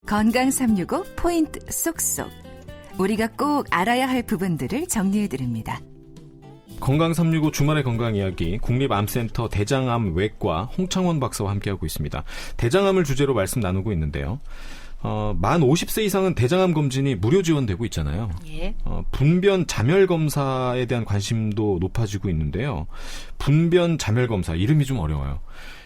건강 365 포인트 쏙쏙. 우리가 꼭 알아야 할 부분들을 정리해드립니다. 건강 365 주말의 건강 이야기 국립암센터 대장암 외과 홍창원 박사와 함께하고 있습니다. 대장암을 주제로 말씀 나누고 있는데요. 만 50세 이상은 대장암 검진이 무료 지원되고 있잖아요. 예. 분변 자멸 검사에 대한 관심도 높아지고 있는데요. 분변 자멸 검사 이름이 좀 어려워요.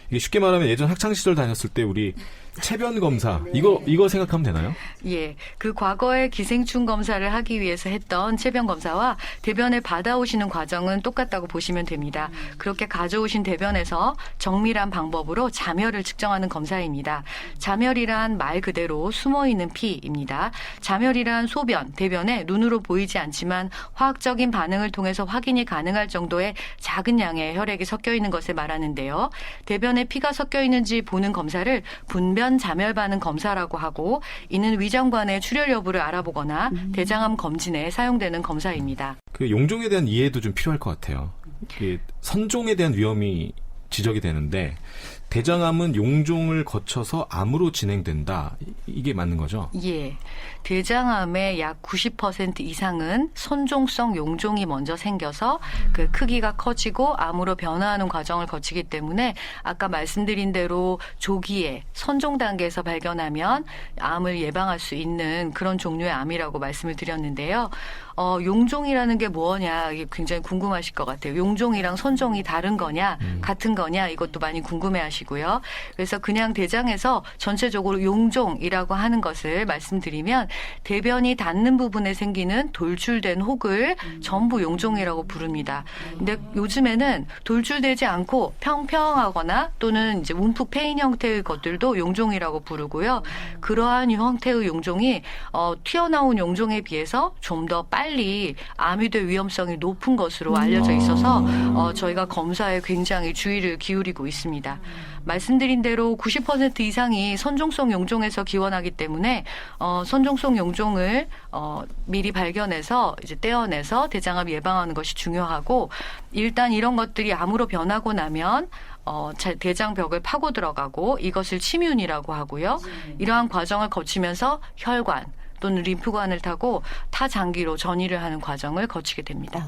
이게 쉽게 말하면 예전 학창 시절 다녔을 때 우리 체변 검사 이거 생각하면 되나요? 예, 그 과거에 기생충 검사를 하기 위해서 했던 체변 검사와 대변을 받아오시는 과정은 똑같다고 보시면 됩니다. 그렇게 가져오신 대변에서 정밀한 방법으로 자멸을 측정하는 검사입니다. 자멸이란 말 그대로 숨어있는 피입니다. 자멸이란 소변, 대변에 눈으로 보이지 않지만 화학적인 반응을 통해서 확인이 가능할 정도의 작은 양의 혈액이 섞여 있는 것을 말하는데요. 대변에 피가 섞여 있는지 보는 검사를 분변 자멸 반응 검사라고 하고, 이는 위장관의 출혈 여부를 알아보거나 대장암 검진에 사용되는 검사입니다. 그 용종에 대한 이해도 좀 필요할 것 같아요. 선종에 대한 위험이 지적이 되는데 대장암은 용종을 거쳐서 암으로 진행된다. 이게 맞는 거죠? 예. 대장암의 약 90% 이상은 선종성 용종이 먼저 생겨서 그 크기가 커지고 암으로 변화하는 과정을 거치기 때문에 아까 말씀드린 대로 조기에 선종 단계에서 발견하면 암을 예방할 수 있는 그런 종류의 암이라고 말씀을 드렸는데요. 용종이라는 게 뭐냐 이게 굉장히 궁금하실 것 같아요. 용종이랑 선종이 다른 거냐 같은 거냐 이것도 많이 궁금해하시고요. 그래서 그냥 대장에서 전체적으로 용종이라고 하는 것을 말씀드리면 대변이 닿는 부분에 생기는 돌출된 혹을 전부 용종이라고 부릅니다. 근데 요즘에는 돌출되지 않고 평평하거나 또는 이제 움푹 패인 형태의 것들도 용종이라고 부르고요. 그러한 형태의 용종이 튀어나온 용종에 비해서 좀 더 빨리 암이 될 위험성이 높은 것으로 알려져 있어서 저희가 검사에 굉장히 주의를 기울이고 있습니다. 말씀드린 대로 90% 이상이 선종성 용종에서 기원하기 때문에 선종성 용종을 미리 발견해서 이제 떼어내서 대장암 예방하는 것이 중요하고, 일단 이런 것들이 암으로 변하고 나면 대장벽을 파고 들어가고 이것을 침윤이라고 하고요. 이러한 과정을 거치면서 혈관 또는 림프관을 타고 타장기로 전이를 하는 과정을 거치게 됩니다.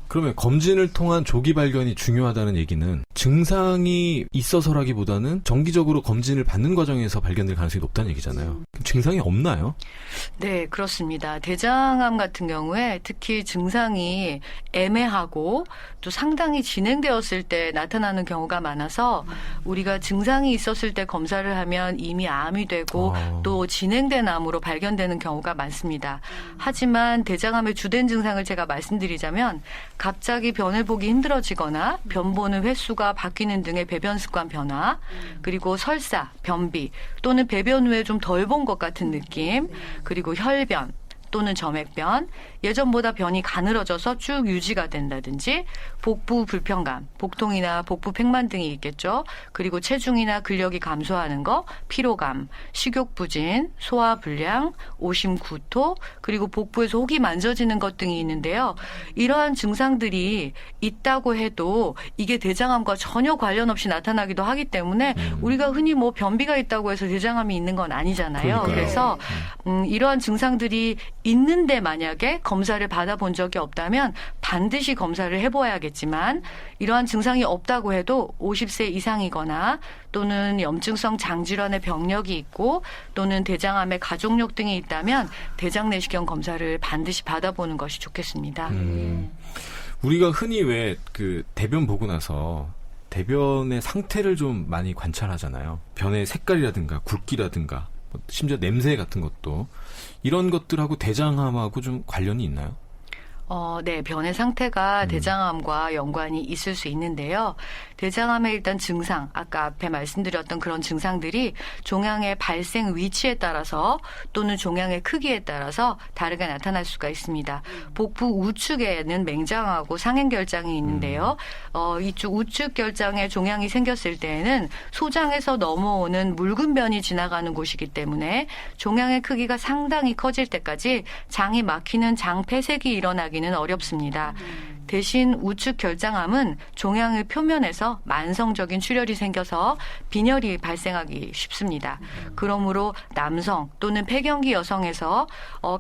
그러면 검진을 통한 조기 발견이 중요하다는 얘기는 증상이 있어서라기보다는 정기적으로 검진을 받는 과정에서 발견될 가능성이 높다는 얘기잖아요. 증상이 없나요? 네, 그렇습니다. 대장암 같은 경우에 특히 증상이 애매하고 또 상당히 진행되었을 때 나타나는 경우가 많아서 우리가 증상이 있었을 때 검사를 하면 이미 암이 되고 또 진행된 암으로 발견되는 경우가 많습니다. 하지만 대장암의 주된 증상을 제가 말씀드리자면 갑자기 변을 보기 힘들어지거나 변 보는 횟수가 바뀌는 등의 배변 습관 변화, 그리고 설사, 변비 또는 배변 후에 좀 덜 본 것 같은 느낌, 그리고 혈변 또는 점액변, 예전보다 변이 가늘어져서 쭉 유지가 된다든지, 복부 불편감, 복통이나 복부 팽만 등이 있겠죠. 그리고 체중이나 근력이 감소하는 거, 피로감, 식욕 부진, 소화 불량, 오심 구토, 그리고 복부에서 혹이 만져지는 것 등이 있는데요. 이러한 증상들이 있다고 해도 이게 대장암과 전혀 관련 없이 나타나기도 하기 때문에 우리가 흔히 뭐 변비가 있다고 해서 대장암이 있는 건 아니잖아요. 그러니까요. 그래서 이러한 증상들이 있는데 만약에 검사를 받아본 적이 없다면 반드시 검사를 해보아야겠지만, 이러한 증상이 없다고 해도 50세 이상이거나 또는 염증성 장질환의 병력이 있고 또는 대장암의 가족력 등이 있다면 대장내시경 검사를 반드시 받아보는 것이 좋겠습니다. 우리가 흔히 왜 대변 보고 나서 대변의 상태를 좀 많이 관찰하잖아요. 변의 색깔이라든가 굵기라든가 심지어 냄새 같은 것도, 이런 것들하고 대장암하고 좀 관련이 있나요? 네, 변의 상태가 대장암과 연관이 있을 수 있는데요. 대장암의 일단 증상, 아까 앞에 말씀드렸던 그런 증상들이 종양의 발생 위치에 따라서 또는 종양의 크기에 따라서 다르게 나타날 수가 있습니다. 복부 우측에는 맹장하고 상행결장이 있는데요. 이쪽 우측 결장에 종양이 생겼을 때에는 소장에서 넘어오는 묽은 변이 지나가는 곳이기 때문에 종양의 크기가 상당히 커질 때까지 장이 막히는 장 폐색이 일어나기는 어렵습니다. 대신 우측 결장암은 종양의 표면에서 만성적인 출혈이 생겨서 빈혈이 발생하기 쉽습니다. 그러므로 남성 또는 폐경기 여성에서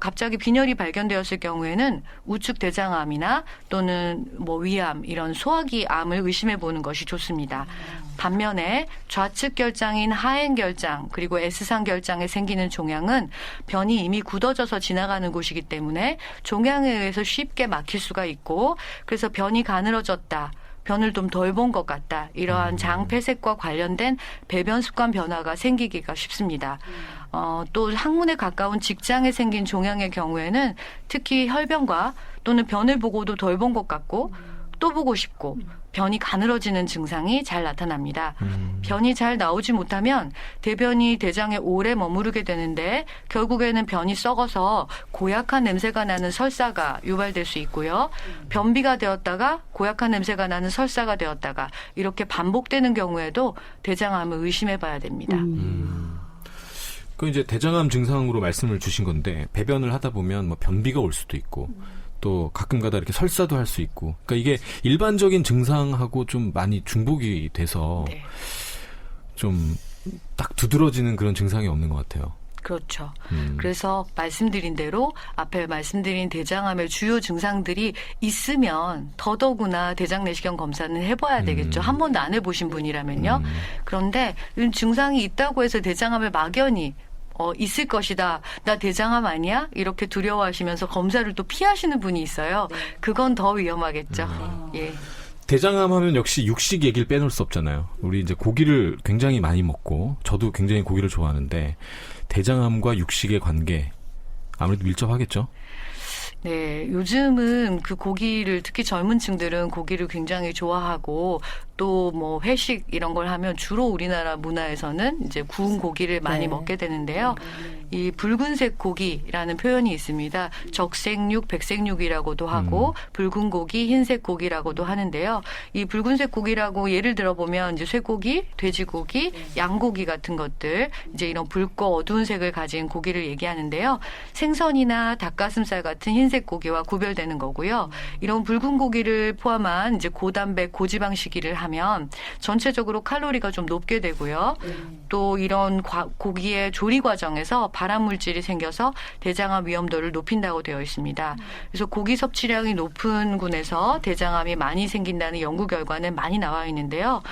갑자기 빈혈이 발견되었을 경우에는 우측 대장암이나 또는 뭐 위암 이런 소화기 암을 의심해 보는 것이 좋습니다. 반면에 좌측 결장인 하행 결장 그리고 S상 결장에 생기는 종양은 변이 이미 굳어져서 지나가는 곳이기 때문에 종양에 의해서 쉽게 막힐 수가 있고 그래서 변이 가늘어졌다. 변을 좀 덜 본 것 같다. 이러한 장 폐색과 관련된 배변 습관 변화가 생기기가 쉽습니다. 또 항문에 가까운 직장에 생긴 종양의 경우에는 특히 혈변과 또는 변을 보고도 덜 본 것 같고 또 보고 싶고 변이 가늘어지는 증상이 잘 나타납니다. 변이 잘 나오지 못하면 대변이 대장에 오래 머무르게 되는데 결국에는 변이 썩어서 고약한 냄새가 나는 설사가 유발될 수 있고요. 변비가 되었다가 고약한 냄새가 나는 설사가 되었다가 이렇게 반복되는 경우에도 대장암을 의심해 봐야 됩니다. 그 이제 대장암 증상으로 말씀을 주신 건데 배변을 하다 보면 뭐 변비가 올 수도 있고 또 가끔가다 이렇게 설사도 할 수 있고 그러니까 이게 일반적인 증상하고 좀 많이 중복이 돼서 네. 좀 딱 두드러지는 그런 증상이 없는 것 같아요. 그렇죠. 그래서 말씀드린 대로 앞에 말씀드린 대장암의 주요 증상들이 있으면 더더구나 대장 내시경 검사는 해봐야 되겠죠. 한 번도 안 해보신 분이라면요. 그런데 이런 증상이 있다고 해서 대장암을 막연히 있을 것이다. 나 대장암 아니야? 이렇게 두려워하시면서 검사를 또 피하시는 분이 있어요. 그건 더 위험하겠죠. 예. 대장암 하면 역시 육식 얘기를 빼놓을 수 없잖아요. 우리 이제 고기를 굉장히 많이 먹고 저도 굉장히 고기를 좋아하는데 대장암과 육식의 관계 아무래도 밀접하겠죠? 네, 요즘은 그 고기를 특히 젊은 층들은 고기를 굉장히 좋아하고 또 뭐 회식 이런 걸 하면 주로 우리나라 문화에서는 이제 구운 고기를 많이 먹게 되는데요. 이 붉은색 고기라는 표현이 있습니다. 적색육, 백색육이라고도 하고 붉은 고기, 흰색 고기라고도 하는데요. 이 붉은색 고기라고 예를 들어보면 이제 쇠고기, 돼지고기, 양고기 같은 것들 이제 이런 붉고 어두운 색을 가진 고기를 얘기하는데요. 생선이나 닭가슴살 같은 흰색 고기와 구별되는 거고요. 이런 붉은 고기를 포함한 이제 고단백, 고지방식이를 하면 전체적으로 칼로리가 좀 높게 되고요. 또 이런 고기의 조리 과정에서 발암물질이 생겨서 대장암 위험도를 높인다고 되어 있습니다. 그래서 고기 섭취량이 높은 군에서 대장암이 많이 생긴다는 연구 결과는 많이 나와 있는데요.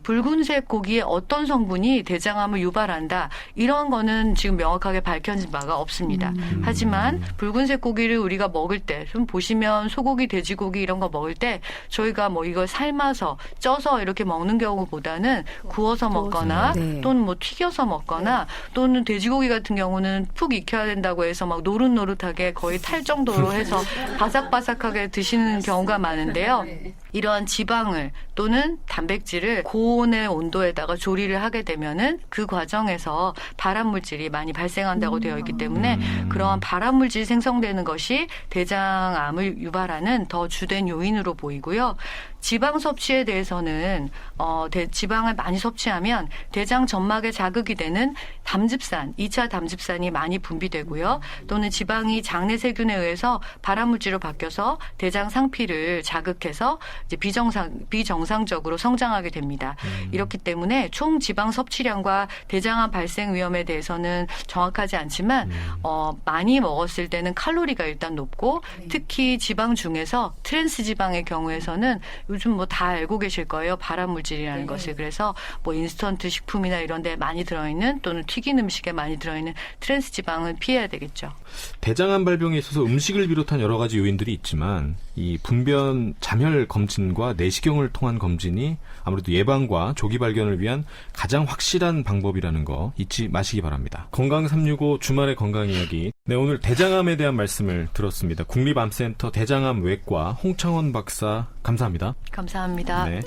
붉은색 고기의 어떤 성분이 대장암을 유발한다. 이런 거는 지금 명확하게 밝혀진 바가 없습니다. 하지만 붉은색 고기를 우리가 먹을 때 좀 보시면 소고기, 돼지고기 이런 거 먹을 때 저희가 뭐 이걸 삶아서 쪄서 이렇게 먹는 경우보다는 구워서 먹거나 네. 또는 뭐 튀겨서 먹거나 또는 돼지고기 같은 경우는 푹 익혀야 된다고 해서 막 노릇노릇하게 거의 탈 정도로 해서 바삭바삭하게 드시는 경우가 많은데요. 이러한 지방을 또는 단백질을 고온의 온도에다가 조리를 하게 되면은 그 과정에서 발암물질이 많이 발생한다고 되어 있기 때문에 그러한 발암물질이 생성되는 것이 대장암을 유발하는 더 주된 요인으로 보이고요. 지방 섭취에 대해서는 지방을 많이 섭취하면 대장 점막에 자극이 되는 담즙산, 2차 담즙산이 많이 분비되고요. 또는 지방이 장내 세균에 의해서 발암물질로 바뀌어서 대장 상피를 자극해서 이제 비정상적으로 성장하게 됩니다. 이렇기 때문에 총 지방 섭취량과 대장암 발생 위험에 대해서는 정확하지 않지만 많이 먹었을 때는 칼로리가 일단 높고 특히 지방 중에서 트랜스 지방의 경우에서는 요즘 뭐 다 알고 계실 거예요. 발암물질이라는 것을. 그래서 뭐 인스턴트 식품이나 이런 데 많이 들어있는 또는 튀긴 음식에 많이 들어있는 트랜스 지방은 피해야 되겠죠. 대장암 발병에 있어서 음식을 비롯한 여러 가지 요인들이 있지만 이 분변 잠혈 검진과 내시경을 통한 검진이 아무래도 예방과 조기 발견을 위한 가장 확실한 방법이라는 거 잊지 마시기 바랍니다. 건강 365 주말의 건강 이야기. 네, 오늘 대장암에 대한 말씀을 들었습니다. 국립암센터 대장암 외과 홍창원 박사 감사합니다. 감사합니다. 네.